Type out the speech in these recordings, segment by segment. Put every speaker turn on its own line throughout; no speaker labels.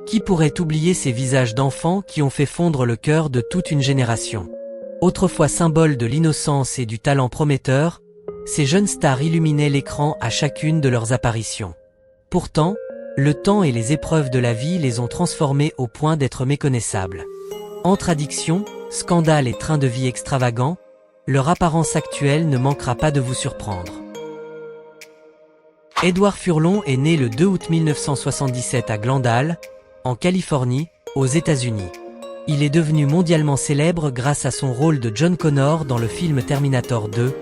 Qui pourrait oublier ces visages d'enfants qui ont fait fondre le cœur de toute une génération? Autrefois symbole de l'innocence et du talent prometteur, ces jeunes stars illuminaient l'écran à chacune de leurs apparitions. Pourtant, le temps et les épreuves de la vie les ont transformés au point d'être méconnaissables. Entre addictions, scandales et trains de vie extravagants, leur apparence actuelle ne manquera pas de vous surprendre. Édouard Furlong est né le 2 août 1977 à Glendale, en Californie, aux États-Unis. Il est devenu mondialement célèbre grâce à son rôle de John Connor dans le film Terminator 2,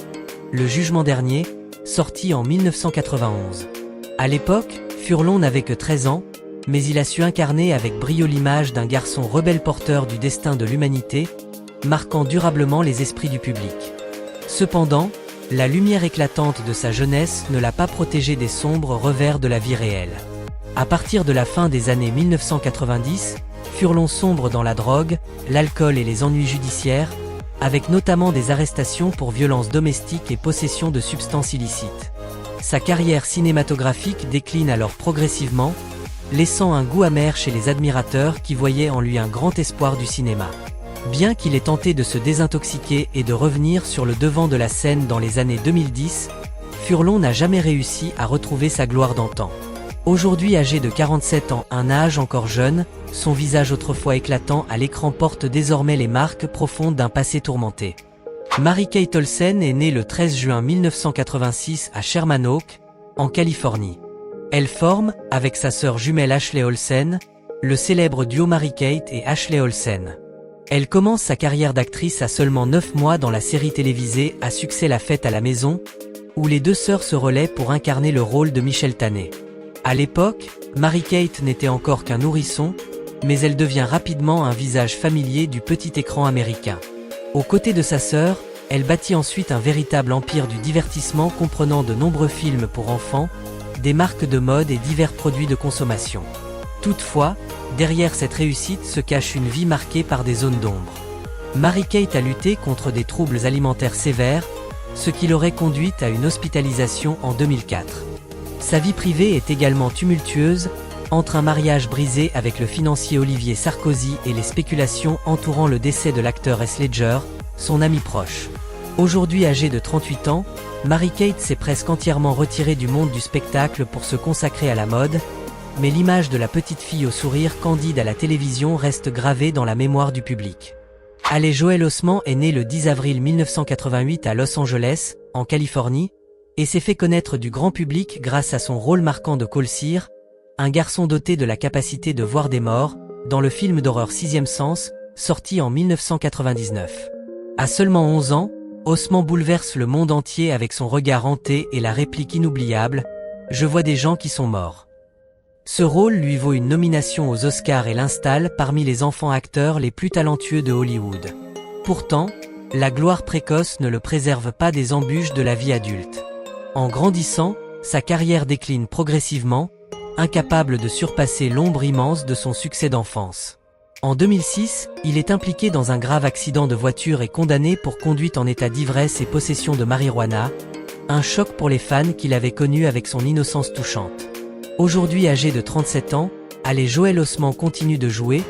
Le Jugement Dernier, sorti en 1991. À l'époque, Furlong n'avait que 13 ans, mais il a su incarner avec brio l'image d'un garçon rebelle porteur du destin de l'humanité, marquant durablement les esprits du public. Cependant, la lumière éclatante de sa jeunesse ne l'a pas protégé des sombres revers de la vie réelle. À partir de la fin des années 1990, Furlong sombre dans la drogue, l'alcool et les ennuis judiciaires, avec notamment des arrestations pour violences domestiques et possession de substances illicites. Sa carrière cinématographique décline alors progressivement, laissant un goût amer chez les admirateurs qui voyaient en lui un grand espoir du cinéma. Bien qu'il ait tenté de se désintoxiquer et de revenir sur le devant de la scène dans les années 2010, Furlong n'a jamais réussi à retrouver sa gloire d'antan. Aujourd'hui âgé de 47 ans, un âge encore jeune, son visage autrefois éclatant à l'écran porte désormais les marques profondes d'un passé tourmenté. Mary-Kate Olsen est née le 13 juin 1986 à Sherman Oaks, en Californie. Elle forme, avec sa sœur jumelle Ashley Olsen, le célèbre duo Mary-Kate et Ashley Olsen. Elle commence sa carrière d'actrice à seulement 9 mois dans la série télévisée à succès La Fête à la maison, où les deux sœurs se relaient pour incarner le rôle de Michel Tanet. À l'époque, Mary-Kate n'était encore qu'un nourrisson, mais elle devient rapidement un visage familier du petit écran américain. Aux côtés de sa sœur, elle bâtit ensuite un véritable empire du divertissement comprenant de nombreux films pour enfants, des marques de mode et divers produits de consommation. Toutefois, derrière cette réussite se cache une vie marquée par des zones d'ombre. Mary-Kate a lutté contre des troubles alimentaires sévères, ce qui l'aurait conduite à une hospitalisation en 2004. Sa vie privée est également tumultueuse, entre un mariage brisé avec le financier Olivier Sarkozy et les spéculations entourant le décès de l'acteur Heath Ledger, son ami proche. Aujourd'hui âgée de 38 ans, Mary-Kate s'est presque entièrement retirée du monde du spectacle pour se consacrer à la mode, mais l'image de la petite fille au sourire candide à la télévision reste gravée dans la mémoire du public. Haley Joel Osment est née le 10 avril 1988 à Los Angeles, en Californie, et s'est fait connaître du grand public grâce à son rôle marquant de Cole Sear, un garçon doté de la capacité de voir des morts, dans le film d'horreur Sixième Sens, sorti en 1999. À seulement 11 ans, Osment bouleverse le monde entier avec son regard hanté et la réplique inoubliable « Je vois des gens qui sont morts ». Ce rôle lui vaut une nomination aux Oscars et l'installe parmi les enfants acteurs les plus talentueux de Hollywood. Pourtant, la gloire précoce ne le préserve pas des embûches de la vie adulte. En grandissant, sa carrière décline progressivement, incapable de surpasser l'ombre immense de son succès d'enfance. En 2006, il est impliqué dans un grave accident de voiture et condamné pour conduite en état d'ivresse et possession de marijuana, un choc pour les fans qu'il avait connus avec son innocence touchante. Aujourd'hui âgé de 37 ans, Haley Joel Osment continue de jouer,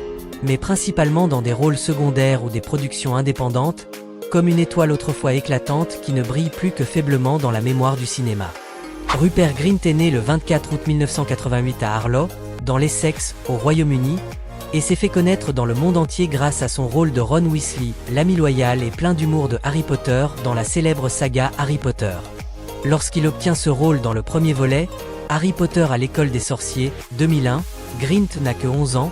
mais principalement dans des rôles secondaires ou des productions indépendantes, comme une étoile autrefois éclatante qui ne brille plus que faiblement dans la mémoire du cinéma. Rupert Grint est né le 24 août 1988 à Harlow, dans l'Essex, au Royaume-Uni, et s'est fait connaître dans le monde entier grâce à son rôle de Ron Weasley, l'ami loyal et plein d'humour de Harry Potter dans la célèbre saga Harry Potter. Lorsqu'il obtient ce rôle dans le premier volet, Harry Potter à l'école des sorciers, 2001, Grint n'a que 11 ans,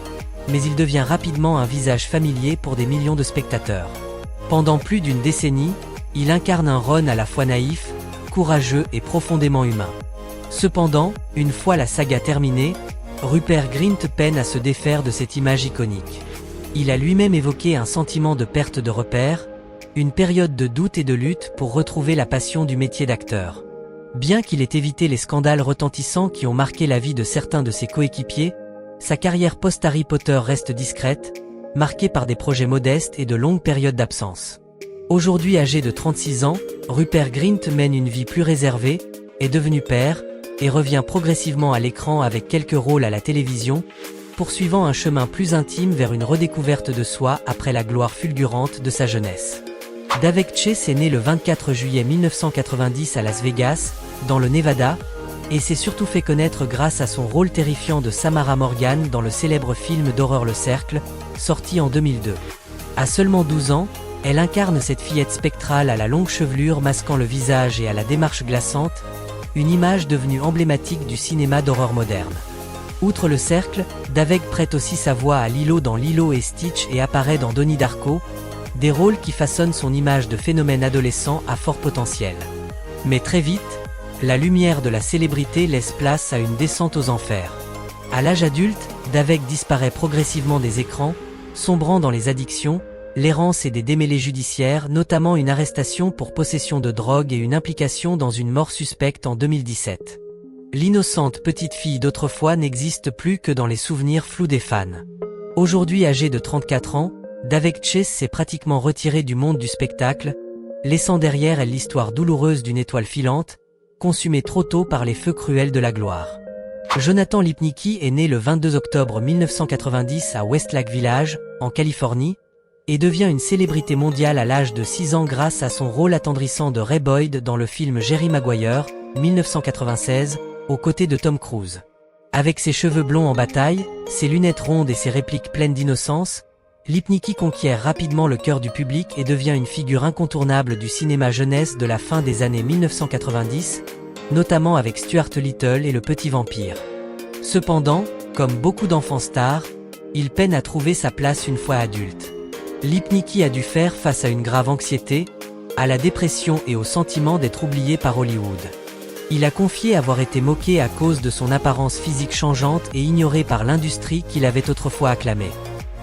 mais il devient rapidement un visage familier pour des millions de spectateurs. Pendant plus d'une décennie, il incarne un Ron à la fois naïf, courageux et profondément humain. Cependant, une fois la saga terminée, Rupert Grint peine à se défaire de cette image iconique. Il a lui-même évoqué un sentiment de perte de repères, une période de doute et de lutte pour retrouver la passion du métier d'acteur. Bien qu'il ait évité les scandales retentissants qui ont marqué la vie de certains de ses coéquipiers, sa carrière post-Harry Potter reste discrète, marquée par des projets modestes et de longues périodes d'absence. Aujourd'hui âgé de 36 ans, Rupert Grint mène une vie plus réservée, est devenu père, et revient progressivement à l'écran avec quelques rôles à la télévision, poursuivant un chemin plus intime vers une redécouverte de soi après la gloire fulgurante de sa jeunesse. Daveigh Chase est né le 24 juillet 1990 à Las Vegas, dans le Nevada, et s'est surtout fait connaître grâce à son rôle terrifiant de Samara Morgan dans le célèbre film d'horreur Le Cercle, sorti en 2002. À seulement 12 ans, elle incarne cette fillette spectrale à la longue chevelure masquant le visage et à la démarche glaçante, une image devenue emblématique du cinéma d'horreur moderne. Outre Le Cercle, Daveigh prête aussi sa voix à Lilo dans Lilo et Stitch et apparaît dans Donnie Darko, des rôles qui façonnent son image de phénomène adolescent à fort potentiel. Mais très vite, la lumière de la célébrité laisse place à une descente aux enfers. À l'âge adulte, Daveigh disparaît progressivement des écrans, sombrant dans les addictions, l'errance et des démêlés judiciaires, notamment une arrestation pour possession de drogue et une implication dans une mort suspecte en 2017. L'innocente petite fille d'autrefois n'existe plus que dans les souvenirs flous des fans. Aujourd'hui âgée de 34 ans, Daveigh Chase s'est pratiquement retirée du monde du spectacle, laissant derrière elle l'histoire douloureuse d'une étoile filante, consumée trop tôt par les feux cruels de la gloire. Jonathan Lipnicki est né le 22 octobre 1990 à Westlake Village, en Californie, et devient une célébrité mondiale à l'âge de 6 ans grâce à son rôle attendrissant de Ray Boyd dans le film Jerry Maguire, 1996, aux côtés de Tom Cruise. Avec ses cheveux blonds en bataille, ses lunettes rondes et ses répliques pleines d'innocence, Lipnicki conquiert rapidement le cœur du public et devient une figure incontournable du cinéma jeunesse de la fin des années 1990, notamment avec Stuart Little et Le Petit Vampire. Cependant, comme beaucoup d'enfants stars, il peine à trouver sa place une fois adulte. Lipnicki a dû faire face à une grave anxiété, à la dépression et au sentiment d'être oublié par Hollywood. Il a confié avoir été moqué à cause de son apparence physique changeante et ignoré par l'industrie qu'il avait autrefois acclamée.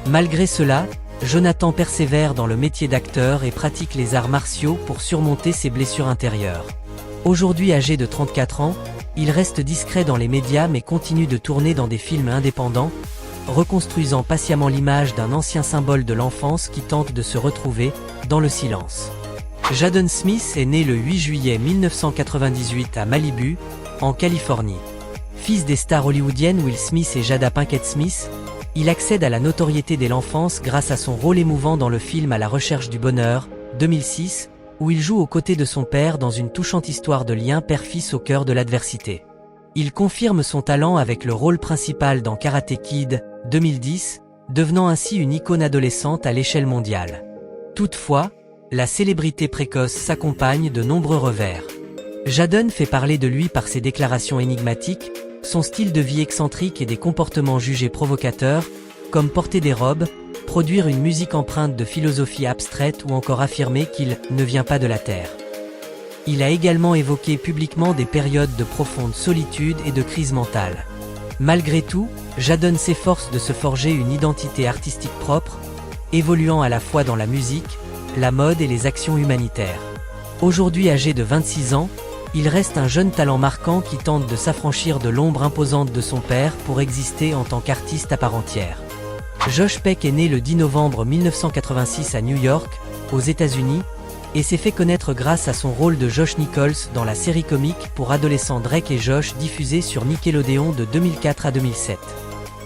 Malgré cela, Jonathan persévère dans le métier d'acteur et pratique les arts martiaux pour surmonter ses blessures intérieures. Aujourd'hui âgé de 34 ans, il reste discret dans les médias mais continue de tourner dans des films indépendants, reconstruisant patiemment l'image d'un ancien symbole de l'enfance qui tente de se retrouver dans le silence. Jaden Smith est né le 8 juillet 1998 à Malibu, en Californie. Fils des stars hollywoodiennes Will Smith et Jada Pinkett Smith, il accède à la notoriété dès l'enfance grâce à son rôle émouvant dans le film À la recherche du bonheur, 2006, où il joue aux côtés de son père dans une touchante histoire de lien père-fils au cœur de l'adversité. Il confirme son talent avec le rôle principal dans Karate Kid, 2010, devenant ainsi une icône adolescente à l'échelle mondiale. Toutefois, la célébrité précoce s'accompagne de nombreux revers. Jaden fait parler de lui par ses déclarations énigmatiques, son style de vie excentrique et des comportements jugés provocateurs, comme porter des robes, produire une musique empreinte de philosophie abstraite ou encore affirmer qu'il ne vient pas de la Terre. Il a également évoqué publiquement des périodes de profonde solitude et de crise mentale. Malgré tout, Jaden s'efforce de se forger une identité artistique propre, évoluant à la fois dans la musique, la mode et les actions humanitaires. Aujourd'hui âgé de 26 ans, il reste un jeune talent marquant qui tente de s'affranchir de l'ombre imposante de son père pour exister en tant qu'artiste à part entière. Josh Peck est né le 10 novembre 1986 à New York, aux États-Unis, et s'est fait connaître grâce à son rôle de Josh Nichols dans la série comique pour adolescents Drake et Josh diffusée sur Nickelodeon de 2004 à 2007.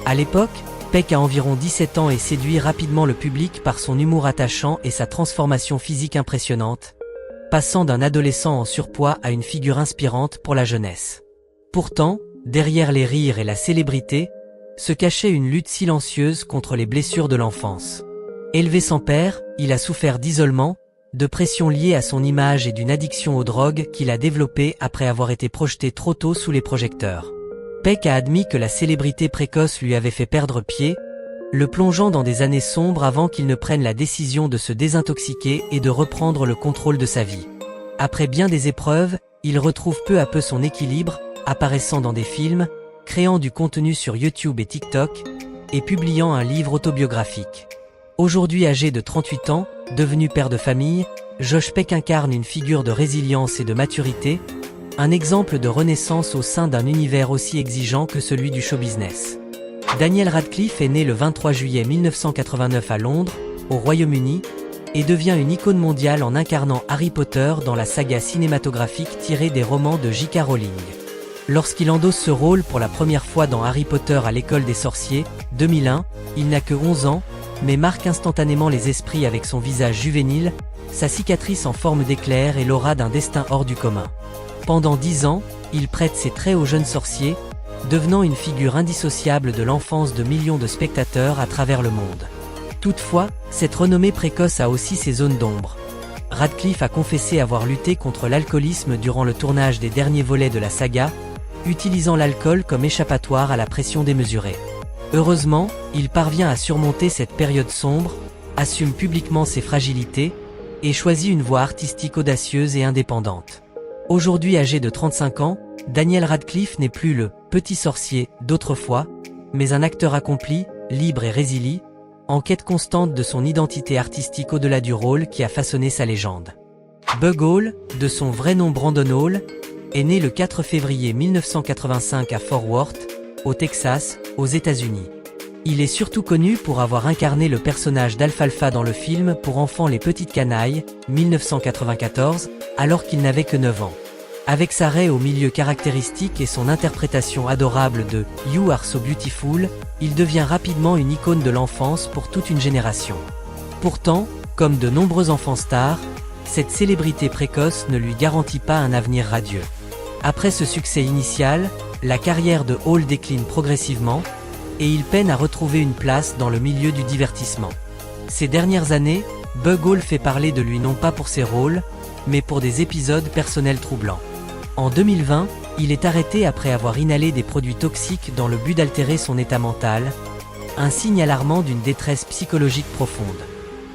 À l'époque, Peck a environ 17 ans et séduit rapidement le public par son humour attachant et sa transformation physique impressionnante, passant d'un adolescent en surpoids à une figure inspirante pour la jeunesse. Pourtant, derrière les rires et la célébrité, se cachait une lutte silencieuse contre les blessures de l'enfance. Élevé sans père, il a souffert d'isolement, de pression liée à son image et d'une addiction aux drogues qu'il a développée après avoir été projeté trop tôt sous les projecteurs. Peck a admis que la célébrité précoce lui avait fait perdre pied, le plongeant dans des années sombres avant qu'il ne prenne la décision de se désintoxiquer et de reprendre le contrôle de sa vie. Après bien des épreuves, il retrouve peu à peu son équilibre, apparaissant dans des films, créant du contenu sur YouTube et TikTok, et publiant un livre autobiographique. Aujourd'hui âgé de 38 ans, devenu père de famille, Josh Peck incarne une figure de résilience et de maturité, un exemple de renaissance au sein d'un univers aussi exigeant que celui du show business. Daniel Radcliffe est né le 23 juillet 1989 à Londres, au Royaume-Uni, et devient une icône mondiale en incarnant Harry Potter dans la saga cinématographique tirée des romans de J.K. Rowling. Lorsqu'il endosse ce rôle pour la première fois dans Harry Potter à l'école des sorciers, 2001, il n'a que 11 ans, mais marque instantanément les esprits avec son visage juvénile, sa cicatrice en forme d'éclair et l'aura d'un destin hors du commun. Pendant 10 ans, il prête ses traits aux jeunes sorciers, devenant une figure indissociable de l'enfance de millions de spectateurs à travers le monde. Toutefois, cette renommée précoce a aussi ses zones d'ombre. Radcliffe a confessé avoir lutté contre l'alcoolisme durant le tournage des derniers volets de la saga, utilisant l'alcool comme échappatoire à la pression démesurée. Heureusement, il parvient à surmonter cette période sombre, assume publiquement ses fragilités, et choisit une voie artistique audacieuse et indépendante. Aujourd'hui âgé de 35 ans, Daniel Radcliffe n'est plus le « petit sorcier » d'autrefois, mais un acteur accompli, libre et résilient, en quête constante de son identité artistique au-delà du rôle qui a façonné sa légende. Bug Hall, de son vrai nom Brandon Hall, est né le 4 février 1985 à Fort Worth, au Texas, aux États-Unis. Il est surtout connu pour avoir incarné le personnage d'Alfalfa dans le film pour enfants Les Petites Canailles, 1994, alors qu'il n'avait que 9 ans. Avec sa raie au milieu caractéristique et son interprétation adorable de « You Are So Beautiful », il devient rapidement une icône de l'enfance pour toute une génération. Pourtant, comme de nombreux enfants stars, cette célébrité précoce ne lui garantit pas un avenir radieux. Après ce succès initial, la carrière de Hall décline progressivement, et il peine à retrouver une place dans le milieu du divertissement. Ces dernières années, Bug Hall fait parler de lui non pas pour ses rôles, mais pour des épisodes personnels troublants. En 2020, il est arrêté après avoir inhalé des produits toxiques dans le but d'altérer son état mental, un signe alarmant d'une détresse psychologique profonde.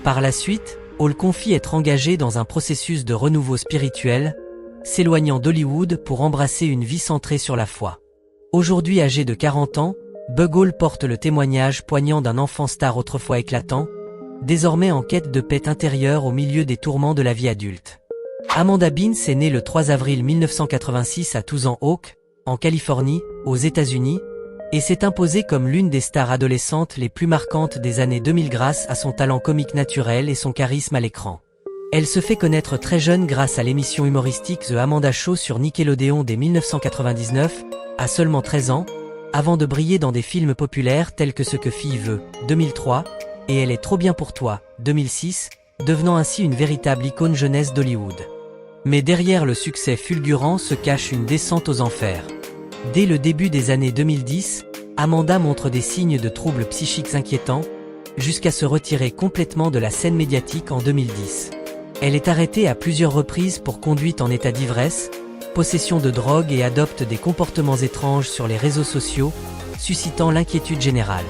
Par la suite, Hall confie être engagé dans un processus de renouveau spirituel, s'éloignant d'Hollywood pour embrasser une vie centrée sur la foi. Aujourd'hui âgé de 40 ans, Bug Hall porte le témoignage poignant d'un enfant star autrefois éclatant, désormais en quête de paix intérieure au milieu des tourments de la vie adulte. Amanda Bynes est née le 3 avril 1986 à Thousand Oak, en Californie, aux États-Unis, et s'est imposée comme l'une des stars adolescentes les plus marquantes des années 2000 grâce à son talent comique naturel et son charisme à l'écran. Elle se fait connaître très jeune grâce à l'émission humoristique The Amanda Show sur Nickelodeon dès 1999, à seulement 13 ans, avant de briller dans des films populaires tels que Ce que fille veut, 2003, et Elle est trop bien pour toi, 2006, devenant ainsi une véritable icône jeunesse d'Hollywood. Mais derrière le succès fulgurant se cache une descente aux enfers. Dès le début des années 2010, Amanda montre des signes de troubles psychiques inquiétants, jusqu'à se retirer complètement de la scène médiatique en 2010. Elle est arrêtée à plusieurs reprises pour conduite en état d'ivresse, possession de drogue et adopte des comportements étranges sur les réseaux sociaux, suscitant l'inquiétude générale.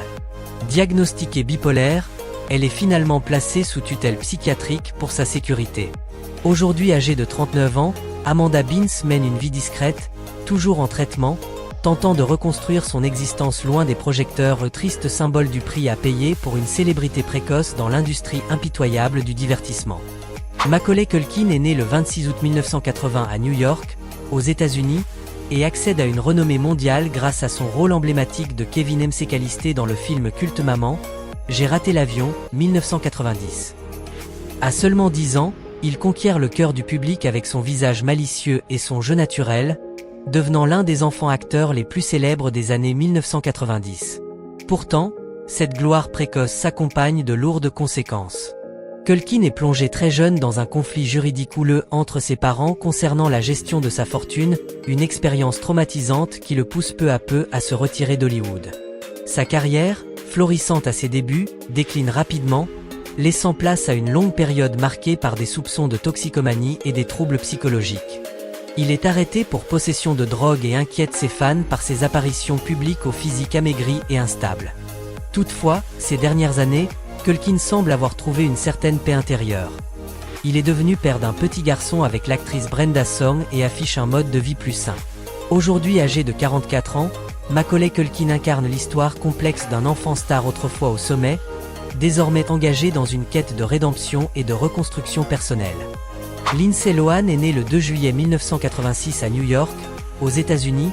Diagnostiquée bipolaire, elle est finalement placée sous tutelle psychiatrique pour sa sécurité. Aujourd'hui âgée de 39 ans, Amanda Bynes mène une vie discrète, toujours en traitement, tentant de reconstruire son existence loin des projecteurs, triste symbole du prix à payer pour une célébrité précoce dans l'industrie impitoyable du divertissement. Macaulay Culkin est né le 26 août 1980 à New York, aux États-Unis, et accède à une renommée mondiale grâce à son rôle emblématique de Kevin McAllister dans le film culte Maman, J'ai raté l'avion, 1990. À seulement 10 ans, il conquiert le cœur du public avec son visage malicieux et son jeu naturel, devenant l'un des enfants acteurs les plus célèbres des années 1990. Pourtant, cette gloire précoce s'accompagne de lourdes conséquences. Culkin est plongé très jeune dans un conflit juridique houleux entre ses parents concernant la gestion de sa fortune, une expérience traumatisante qui le pousse peu à peu à se retirer d'Hollywood. Sa carrière, florissante à ses débuts, décline rapidement, laissant place à une longue période marquée par des soupçons de toxicomanie et des troubles psychologiques. Il est arrêté pour possession de drogue et inquiète ses fans par ses apparitions publiques au physique amaigri et instable. Toutefois, ces dernières années, Culkin semble avoir trouvé une certaine paix intérieure. Il est devenu père d'un petit garçon avec l'actrice Brenda Song et affiche un mode de vie plus sain. Aujourd'hui âgé de 44 ans, Macaulay Culkin incarne l'histoire complexe d'un enfant star autrefois au sommet, désormais engagé dans une quête de rédemption et de reconstruction personnelle. Lindsay Lohan est née le 2 juillet 1986 à New York, aux États-Unis,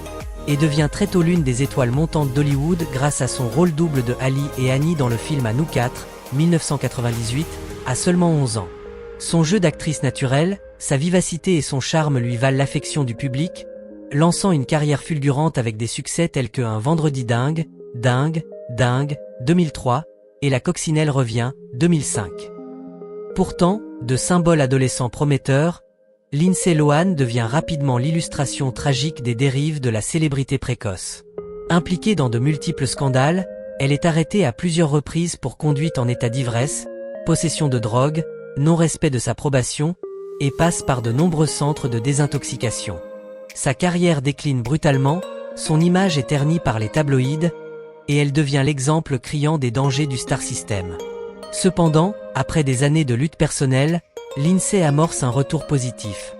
et devient très tôt l'une des étoiles montantes d'Hollywood grâce à son rôle double de Ali et Annie dans le film À nous quatre, 1998, à seulement 11 ans. Son jeu d'actrice naturelle, sa vivacité et son charme lui valent l'affection du public, lançant une carrière fulgurante avec des succès tels que Un vendredi dingue, Dingue, Dingue, 2003, et La coccinelle revient, 2005. Pourtant, de symbole adolescent prometteur, Lindsay Lohan devient rapidement l'illustration tragique des dérives de la célébrité précoce. Impliquée dans de multiples scandales, elle est arrêtée à plusieurs reprises pour conduite en état d'ivresse, possession de drogue, non-respect de sa probation, et passe par de nombreux centres de désintoxication. Sa carrière décline brutalement, son image est ternie par les tabloïds, et elle devient l'exemple criant des dangers du star system. Cependant, après des années de lutte personnelle, Lindsay amorce un retour positif.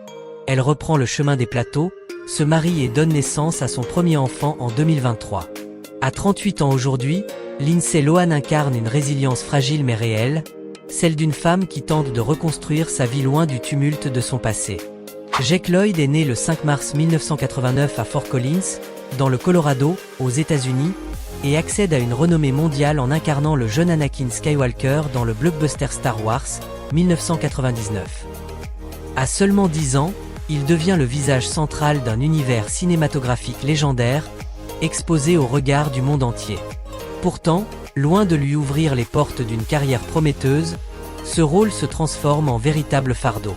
Elle reprend le chemin des plateaux, se marie et donne naissance à son premier enfant en 2023. À 38 ans aujourd'hui, Lindsay Lohan incarne une résilience fragile mais réelle, celle d'une femme qui tente de reconstruire sa vie loin du tumulte de son passé. Jake Lloyd est né le 5 mars 1989 à Fort Collins, dans le Colorado, aux États-Unis, et accède à une renommée mondiale en incarnant le jeune Anakin Skywalker dans le blockbuster Star Wars, 1999. À seulement 10 ans, il devient le visage central d'un univers cinématographique légendaire, exposé au regard du monde entier. Pourtant, loin de lui ouvrir les portes d'une carrière prometteuse, ce rôle se transforme en véritable fardeau.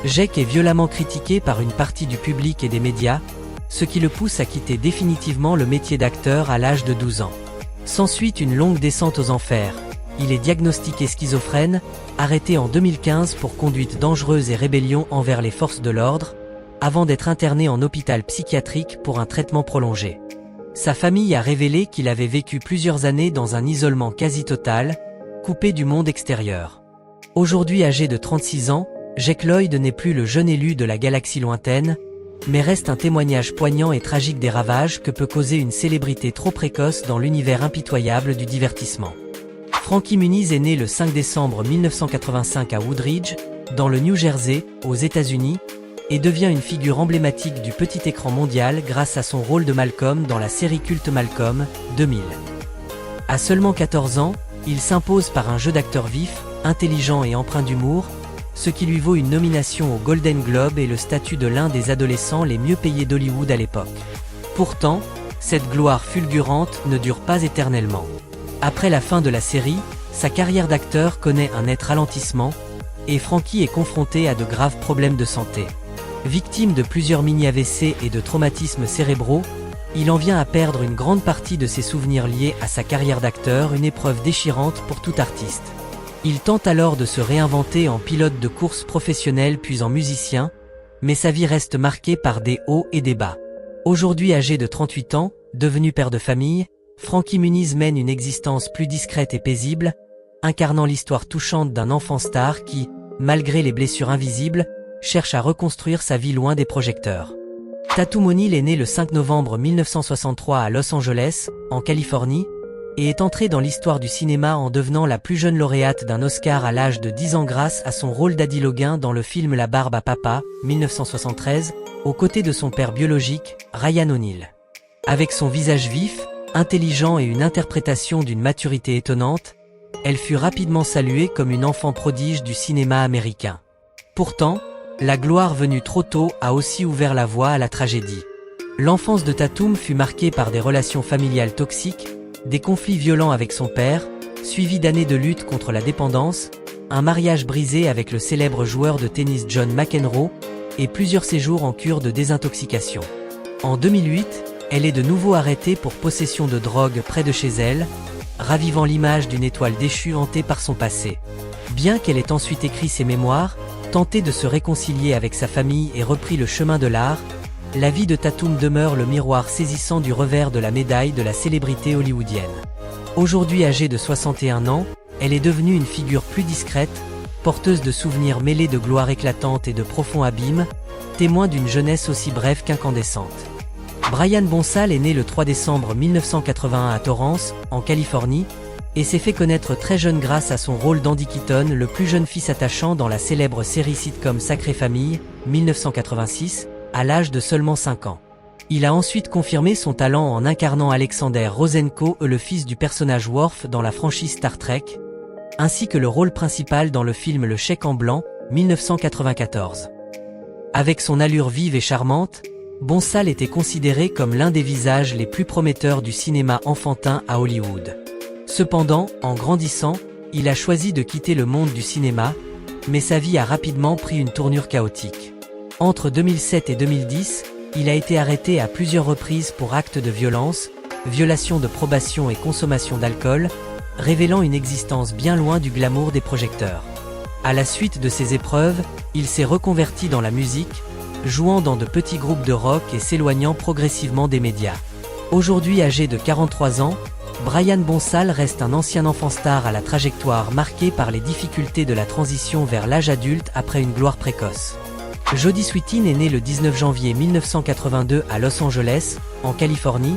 Jake est violemment critiqué par une partie du public et des médias, ce qui le pousse à quitter définitivement le métier d'acteur à l'âge de 12 ans. S'ensuit une longue descente aux enfers. Il est diagnostiqué schizophrène, arrêté en 2015 pour conduite dangereuse et rébellion envers les forces de l'ordre, avant d'être interné en hôpital psychiatrique pour un traitement prolongé. Sa famille a révélé qu'il avait vécu plusieurs années dans un isolement quasi total, coupé du monde extérieur. Aujourd'hui âgé de 36 ans, Jake Lloyd n'est plus le jeune élu de la galaxie lointaine, mais reste un témoignage poignant et tragique des ravages que peut causer une célébrité trop précoce dans l'univers impitoyable du divertissement. Frankie Muniz est né le 5 décembre 1985 à Woodridge, dans le New Jersey, aux États-Unis, et devient une figure emblématique du petit écran mondial grâce à son rôle de Malcolm dans la série culte Malcolm, 2000. À seulement 14 ans, il s'impose par un jeu d'acteur vif, intelligent et empreint d'humour, ce qui lui vaut une nomination au Golden Globe et le statut de l'un des adolescents les mieux payés d'Hollywood à l'époque. Pourtant, cette gloire fulgurante ne dure pas éternellement. Après la fin de la série, sa carrière d'acteur connaît un net ralentissement, et Frankie est confronté à de graves problèmes de santé. Victime de plusieurs mini-AVC et de traumatismes cérébraux, il en vient à perdre une grande partie de ses souvenirs liés à sa carrière d'acteur, une épreuve déchirante pour tout artiste. Il tente alors de se réinventer en pilote de course professionnel puis en musicien, mais sa vie reste marquée par des hauts et des bas. Aujourd'hui âgé de 38 ans, devenu père de famille, Frankie Muniz mène une existence plus discrète et paisible, incarnant l'histoire touchante d'un enfant star qui, malgré les blessures invisibles, cherche à reconstruire sa vie loin des projecteurs. Tatum O'Neal est né le 5 novembre 1963 à Los Angeles, en Californie, et est entrée dans l'histoire du cinéma en devenant la plus jeune lauréate d'un Oscar à l'âge de 10 ans grâce à son rôle d'Addie Logan dans le film La barbe à papa, 1973, aux côtés de son père biologique, Ryan O'Neal. Avec son visage vif, intelligent et une interprétation d'une maturité étonnante, elle fut rapidement saluée comme une enfant prodige du cinéma américain. Pourtant, la gloire venue trop tôt a aussi ouvert la voie à la tragédie. L'enfance de Tatum fut marquée par des relations familiales toxiques, des conflits violents avec son père, suivis d'années de lutte contre la dépendance, un mariage brisé avec le célèbre joueur de tennis John McEnroe, et plusieurs séjours en cure de désintoxication. En 2008, elle est de nouveau arrêtée pour possession de drogue près de chez elle, ravivant l'image d'une étoile déchue hantée par son passé. Bien qu'elle ait ensuite écrit ses mémoires, tenté de se réconcilier avec sa famille et repris le chemin de l'art, la vie de Tatum demeure le miroir saisissant du revers de la médaille de la célébrité hollywoodienne. Aujourd'hui âgée de 61 ans, elle est devenue une figure plus discrète, porteuse de souvenirs mêlés de gloire éclatante et de profonds abîmes, témoin d'une jeunesse aussi brève qu'incandescente. Brian Bonsall est né le 3 décembre 1981 à Torrance, en Californie, et s'est fait connaître très jeune grâce à son rôle d'Andy Keaton, le plus jeune fils attachant dans la célèbre série sitcom Sacrée Famille, 1986, à l'âge de seulement 5 ans. Il a ensuite confirmé son talent en incarnant Alexander Rosenko, le fils du personnage Worf dans la franchise Star Trek, ainsi que le rôle principal dans le film Le Chèque en blanc, 1994. Avec son allure vive et charmante, Bonsall était considéré comme l'un des visages les plus prometteurs du cinéma enfantin à Hollywood. Cependant, en grandissant, il a choisi de quitter le monde du cinéma, mais sa vie a rapidement pris une tournure chaotique. Entre 2007 et 2010, il a été arrêté à plusieurs reprises pour actes de violence, violation de probation et consommation d'alcool, révélant une existence bien loin du glamour des projecteurs. À la suite de ces épreuves, il s'est reconverti dans la musique, jouant dans de petits groupes de rock et s'éloignant progressivement des médias. Aujourd'hui âgé de 43 ans, Brian Bonsall reste un ancien enfant star à la trajectoire marquée par les difficultés de la transition vers l'âge adulte après une gloire précoce. Jodie Sweetin est née le 19 janvier 1982 à Los Angeles, en Californie,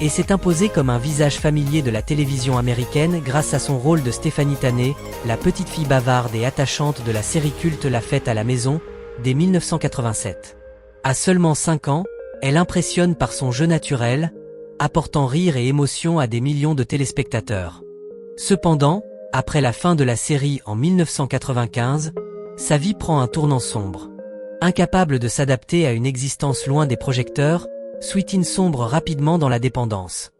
et s'est imposée comme un visage familier de la télévision américaine grâce à son rôle de Stéphanie Tanner, la petite fille bavarde et attachante de la série culte La Fête à la maison, dès 1987. À seulement 5 ans, elle impressionne par son jeu naturel, apportant rire et émotion à des millions de téléspectateurs. Cependant, après la fin de la série en 1995, sa vie prend un tournant sombre. Incapable de s'adapter à une existence loin des projecteurs, Sweetin sombre rapidement dans la dépendance.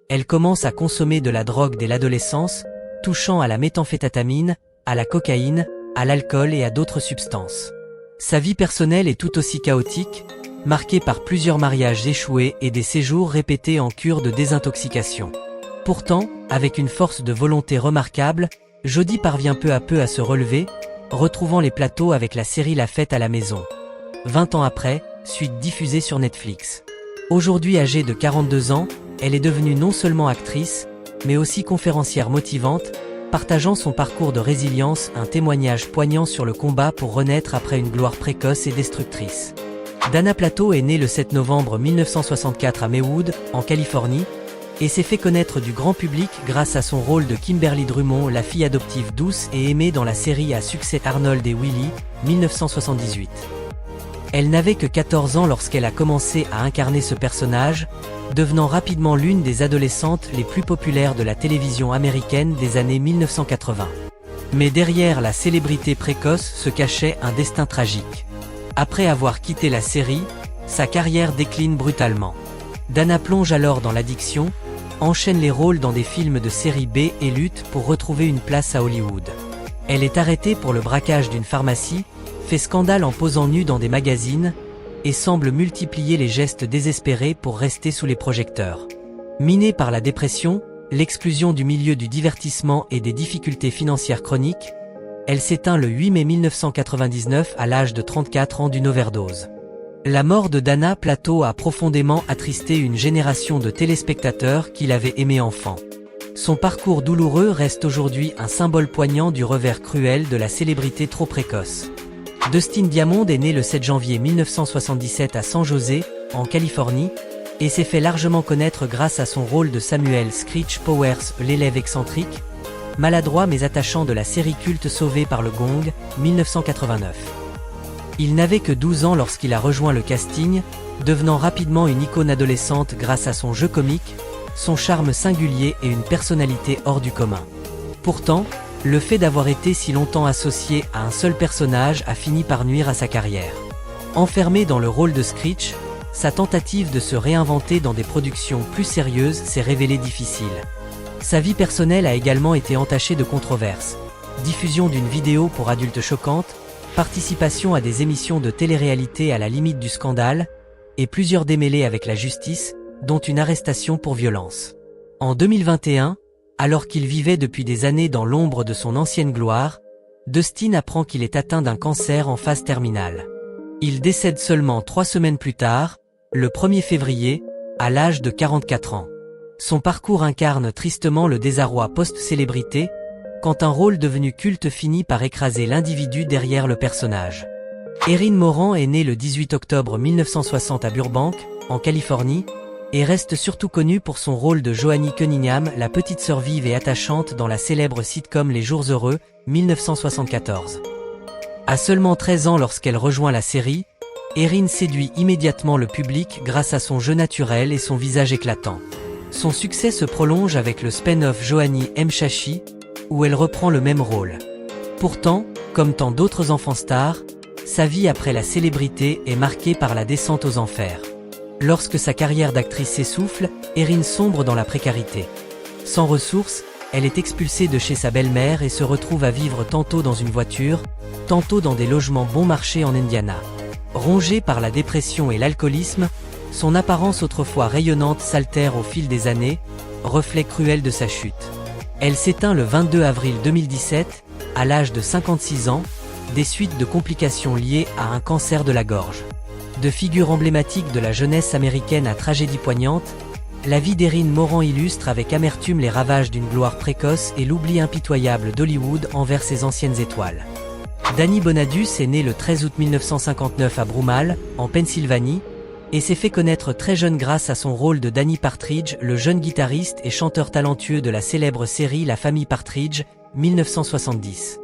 Elle commence à consommer de la drogue dès l'adolescence, touchant à la méthamphétamine, à la cocaïne, à l'alcool et à d'autres substances. Sa vie personnelle est tout aussi chaotique, marquée par plusieurs mariages échoués et des séjours répétés en cure de désintoxication. Pourtant, avec une force de volonté remarquable, Jodie parvient peu à peu à se relever, retrouvant les plateaux avec la série La Fête à la maison. 20 ans après, suite diffusée sur Netflix. Aujourd'hui âgée de 42 ans, elle est devenue non seulement actrice, mais aussi conférencière motivante, partageant son parcours de résilience, un témoignage poignant sur le combat pour renaître après une gloire précoce et destructrice. Dana Plato est née le 7 novembre 1964 à Maywood, en Californie, et s'est fait connaître du grand public grâce à son rôle de Kimberly Drummond, la fille adoptive douce et aimée dans la série à succès Arnold et Willie, 1978. Elle n'avait que 14 ans lorsqu'elle a commencé à incarner ce personnage, devenant rapidement l'une des adolescentes les plus populaires de la télévision américaine des années 1980. Mais derrière la célébrité précoce se cachait un destin tragique. Après avoir quitté la série, sa carrière décline brutalement. Dana plonge alors dans l'addiction, enchaîne les rôles dans des films de série B et lutte pour retrouver une place à Hollywood. Elle est arrêtée pour le braquage d'une pharmacie, fait scandale en posant nue dans des magazines, et semble multiplier les gestes désespérés pour rester sous les projecteurs. Minée par la dépression, l'exclusion du milieu du divertissement et des difficultés financières chroniques, elle s'éteint le 8 mai 1999 à l'âge de 34 ans d'une overdose. La mort de Dana Plato a profondément attristé une génération de téléspectateurs qui l'avaient aimée enfant. Son parcours douloureux reste aujourd'hui un symbole poignant du revers cruel de la célébrité trop précoce. Dustin Diamond est né le 7 janvier 1977 à San José, en Californie, et s'est fait largement connaître grâce à son rôle de Samuel Screech Powers, l'élève excentrique, maladroit mais attachant de la série culte Sauvé par le Gong, 1989. Il n'avait que 12 ans lorsqu'il a rejoint le casting, devenant rapidement une icône adolescente grâce à son jeu comique, son charme singulier et une personnalité hors du commun. Pourtant, le fait d'avoir été si longtemps associé à un seul personnage a fini par nuire à sa carrière. Enfermé dans le rôle de Screech, sa tentative de se réinventer dans des productions plus sérieuses s'est révélée difficile. Sa vie personnelle a également été entachée de controverses. Diffusion d'une vidéo pour adultes choquante, participation à des émissions de télé-réalité à la limite du scandale, et plusieurs démêlés avec la justice, dont une arrestation pour violence. En 2021, alors qu'il vivait depuis des années dans l'ombre de son ancienne gloire, Dustin apprend qu'il est atteint d'un cancer en phase terminale. Il décède seulement 3 semaines plus tard, le 1er février, à l'âge de 44 ans. Son parcours incarne tristement le désarroi post-célébrité, quand un rôle devenu culte finit par écraser l'individu derrière le personnage. Erin Moran est née le 18 octobre 1960 à Burbank, en Californie, et reste surtout connue pour son rôle de Joanie Cunningham, la petite sœur vive et attachante dans la célèbre sitcom Les Jours Heureux, 1974. À seulement 13 ans lorsqu'elle rejoint la série, Erin séduit immédiatement le public grâce à son jeu naturel et son visage éclatant. Son succès se prolonge avec le spin-off Joanie M. Chachi, où elle reprend le même rôle. Pourtant, comme tant d'autres enfants stars, sa vie après la célébrité est marquée par la descente aux enfers. Lorsque sa carrière d'actrice s'essouffle, Erin sombre dans la précarité. Sans ressources, elle est expulsée de chez sa belle-mère et se retrouve à vivre tantôt dans une voiture, tantôt dans des logements bon marché en Indiana. Rongée par la dépression et l'alcoolisme, son apparence autrefois rayonnante s'altère au fil des années, reflet cruel de sa chute. Elle s'éteint le 22 avril 2017, à l'âge de 56 ans, des suites de complications liées à un cancer de la gorge. De figure emblématique de la jeunesse américaine à tragédie poignante, la vie d'Erin Moran illustre avec amertume les ravages d'une gloire précoce et l'oubli impitoyable d'Hollywood envers ses anciennes étoiles. Danny Bonadus est né le 13 août 1959 à Broomall, en Pennsylvanie, et s'est fait connaître très jeune grâce à son rôle de Danny Partridge, le jeune guitariste et chanteur talentueux de la célèbre série La Famille Partridge, 1970.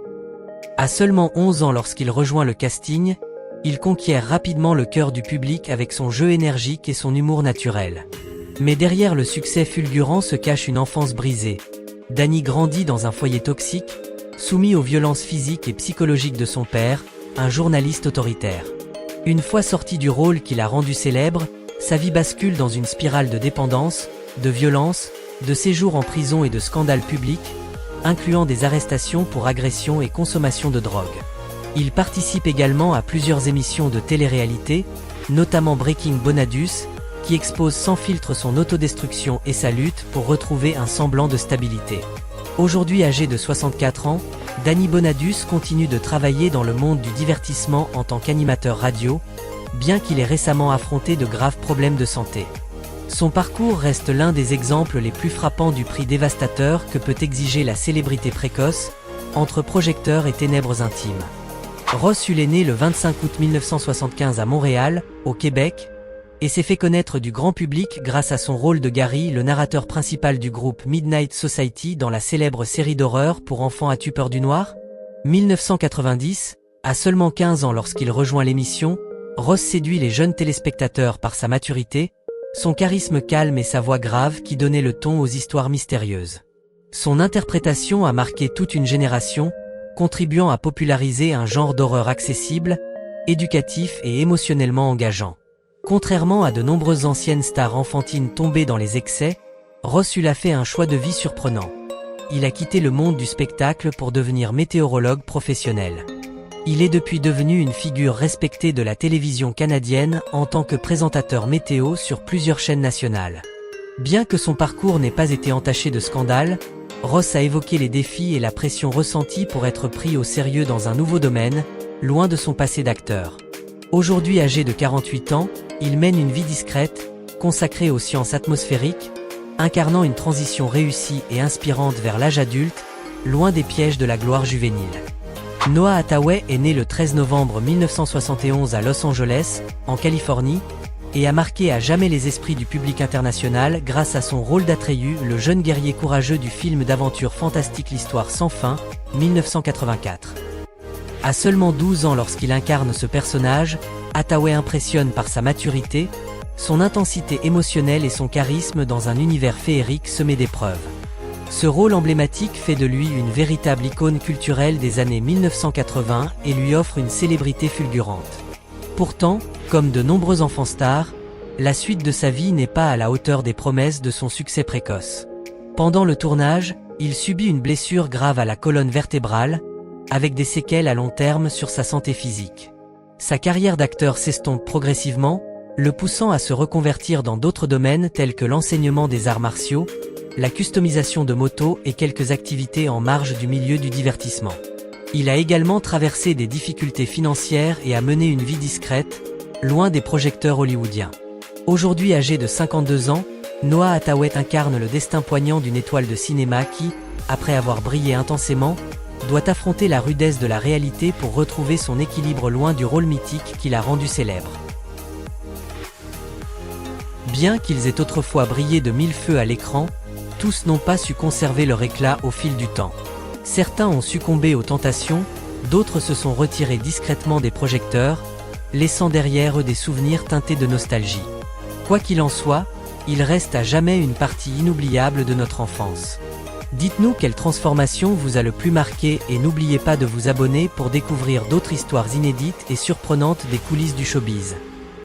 À seulement 11 ans lorsqu'il rejoint le casting, il conquiert rapidement le cœur du public avec son jeu énergique et son humour naturel. Mais derrière le succès fulgurant se cache une enfance brisée. Danny grandit dans un foyer toxique, soumis aux violences physiques et psychologiques de son père, un journaliste autoritaire. Une fois sorti du rôle qui l'a rendu célèbre, sa vie bascule dans une spirale de dépendance, de violence, de séjours en prison et de scandales publics, incluant des arrestations pour agression et consommation de drogue. Il participe également à plusieurs émissions de télé-réalité, notamment Breaking Bonadus, qui expose sans filtre son autodestruction et sa lutte pour retrouver un semblant de stabilité. Aujourd'hui âgé de 64 ans, Danny Bonadus continue de travailler dans le monde du divertissement en tant qu'animateur radio, bien qu'il ait récemment affronté de graves problèmes de santé. Son parcours reste l'un des exemples les plus frappants du prix dévastateur que peut exiger la célébrité précoce, entre projecteurs et ténèbres intimes. Ross Hull est né le 25 août 1975 à Montréal, au Québec, et s'est fait connaître du grand public grâce à son rôle de Gary, le narrateur principal du groupe Midnight Society dans la célèbre série d'horreur pour enfants As-tu peur du noir ? 1990, à seulement 15 ans lorsqu'il rejoint l'émission, Ross séduit les jeunes téléspectateurs par sa maturité, son charisme calme et sa voix grave qui donnaient le ton aux histoires mystérieuses. Son interprétation a marqué toute une génération, contribuant à populariser un genre d'horreur accessible, éducatif et émotionnellement engageant. Contrairement à de nombreuses anciennes stars enfantines tombées dans les excès, Ross Hull a fait un choix de vie surprenant. Il a quitté le monde du spectacle pour devenir météorologue professionnel. Il est depuis devenu une figure respectée de la télévision canadienne en tant que présentateur météo sur plusieurs chaînes nationales. Bien que son parcours n'ait pas été entaché de scandales, Ross a évoqué les défis et la pression ressentie pour être pris au sérieux dans un nouveau domaine, loin de son passé d'acteur. Aujourd'hui âgé de 48 ans, il mène une vie discrète, consacrée aux sciences atmosphériques, incarnant une transition réussie et inspirante vers l'âge adulte, loin des pièges de la gloire juvénile. Noah Hathaway est né le 13 novembre 1971 à Los Angeles, en Californie, et a marqué à jamais les esprits du public international grâce à son rôle d'Atreyu, le jeune guerrier courageux du film d'aventure fantastique L'Histoire sans fin, 1984. À seulement 12 ans lorsqu'il incarne ce personnage, Hathaway impressionne par sa maturité, son intensité émotionnelle et son charisme dans un univers féerique semé d'épreuves. Ce rôle emblématique fait de lui une véritable icône culturelle des années 1980 et lui offre une célébrité fulgurante. Pourtant, comme de nombreux enfants stars, la suite de sa vie n'est pas à la hauteur des promesses de son succès précoce. Pendant le tournage, il subit une blessure grave à la colonne vertébrale, avec des séquelles à long terme sur sa santé physique. Sa carrière d'acteur s'estompe progressivement, le poussant à se reconvertir dans d'autres domaines tels que l'enseignement des arts martiaux, la customisation de motos et quelques activités en marge du milieu du divertissement. Il a également traversé des difficultés financières et a mené une vie discrète, loin des projecteurs hollywoodiens. Aujourd'hui âgé de 52 ans, Noah Hathaway incarne le destin poignant d'une étoile de cinéma qui, après avoir brillé intensément, doit affronter la rudesse de la réalité pour retrouver son équilibre loin du rôle mythique qui l'a rendu célèbre. Bien qu'ils aient autrefois brillé de mille feux à l'écran, tous n'ont pas su conserver leur éclat au fil du temps. Certains ont succombé aux tentations, d'autres se sont retirés discrètement des projecteurs, laissant derrière eux des souvenirs teintés de nostalgie. Quoi qu'il en soit, il reste à jamais une partie inoubliable de notre enfance. Dites-nous quelle transformation vous a le plus marqué et n'oubliez pas de vous abonner pour découvrir d'autres histoires inédites et surprenantes des coulisses du showbiz.